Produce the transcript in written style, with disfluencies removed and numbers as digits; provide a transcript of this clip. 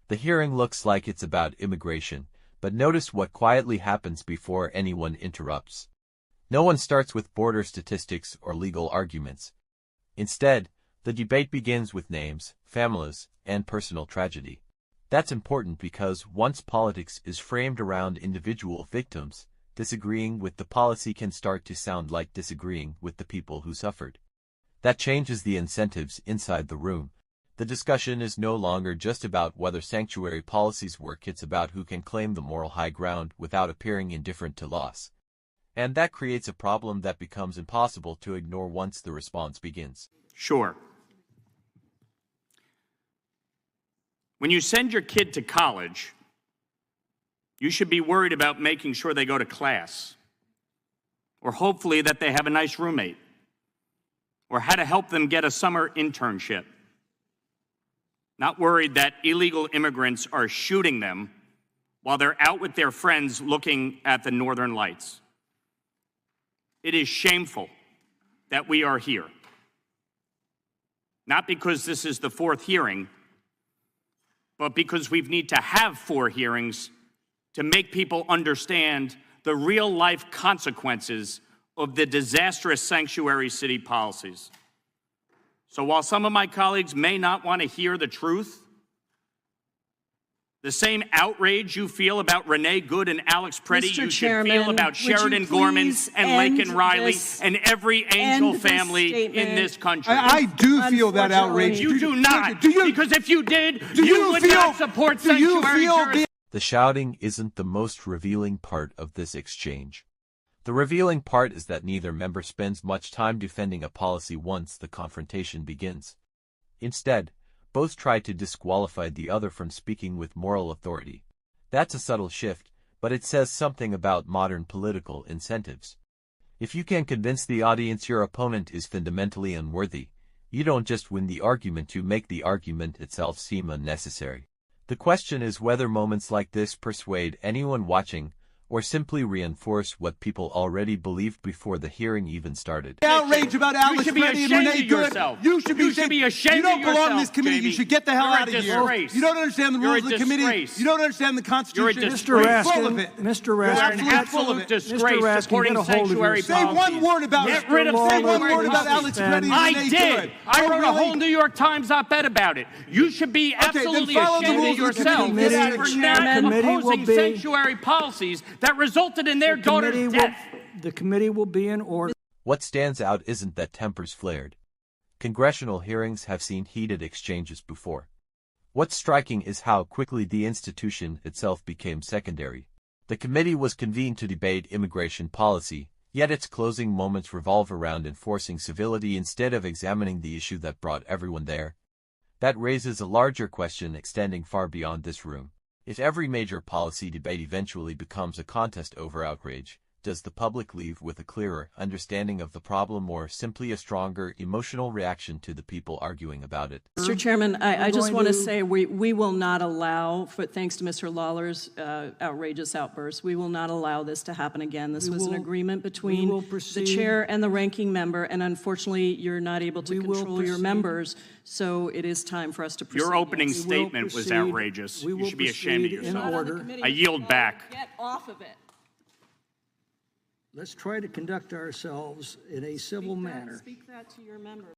The hearing looks like it's about immigration, but notice what quietly happens before anyone interrupts. No one starts with border statistics or legal arguments. Instead, the debate begins with names, families, and personal tragedy. That's important because once politics is framed around individual victims, disagreeing with the policy can start to sound like disagreeing with the people who suffered. That changes the incentives inside the room. The discussion is no longer just about whether sanctuary policies work, it's about who can claim the moral high ground without appearing indifferent to loss. And that creates a problem that becomes impossible to ignore once the response begins. Sure. When you send your kid to college, you should be worried about making sure they go to class, or hopefully that they have a nice roommate, or how to help them get a summer internship. Not worried that illegal immigrants are shooting them while they're out with their friends looking at the northern lights. It is shameful that we are here. Not because this is the fourth hearing, but because we need to have 4 hearings to make people understand the real-life consequences of the disastrous sanctuary city policies. So while some of my colleagues may not want to hear the truth, the same outrage you feel about Renee Good and Alex Preddy, you should feel about Sheridan Gorman and Laken Riley and every Angel family in this country. I do feel that outrage. You do not. Because if you did, you would not support sanctuary jurisdiction. The shouting isn't the most revealing part of this exchange. The revealing part is that neither member spends much time defending a policy once the confrontation begins. Instead, both try to disqualify the other from speaking with moral authority. That's a subtle shift, but it says something about modern political incentives. If you can convince the audience your opponent is fundamentally unworthy, you don't just win the argument, you make the argument itself seem unnecessary. The question is whether moments like this persuade anyone watching, or simply reinforce what people already believed before the hearing even started. Outrage about Alex Preddy and Renee Good. You should be ashamed. You don't belong in this committee. You should get the hell out of here. You don't understand the rules of the committee. You don't understand the Constitution. Mr. Raskin, Mr. Raskin, an absolute disgrace supporting sanctuary policies. Say one word about Get rid of sanctuary about Alex Preddy and Renee Good. I did. I wrote a whole New York Times op-ed about it. You should be absolutely ashamed of yourself for not opposing sanctuary policies that resulted in their daughter's death. The committee will be in order. What stands out isn't that tempers flared. Congressional hearings have seen heated exchanges before. What's striking is how quickly the institution itself became secondary. The committee was convened to debate immigration policy, yet its closing moments revolve around enforcing civility instead of examining the issue that brought everyone there. That raises a larger question extending far beyond this room. If every major policy debate eventually becomes a contest over outrage, does the public leave with a clearer understanding of the problem or simply a stronger emotional reaction to the people arguing about it? Mr. Chairman, I just want to say we will not allow, thanks to Mr. Lawler's outrageous outburst, we will not allow this to happen again. This was an agreement between the chair and the ranking member, and unfortunately you're not able to control your members, so it is time for us to proceed. Your opening statement was outrageous. You should be ashamed of yourself. I yield back. Get off of it. Let's try to conduct ourselves in a civil manner. Speak that to your members.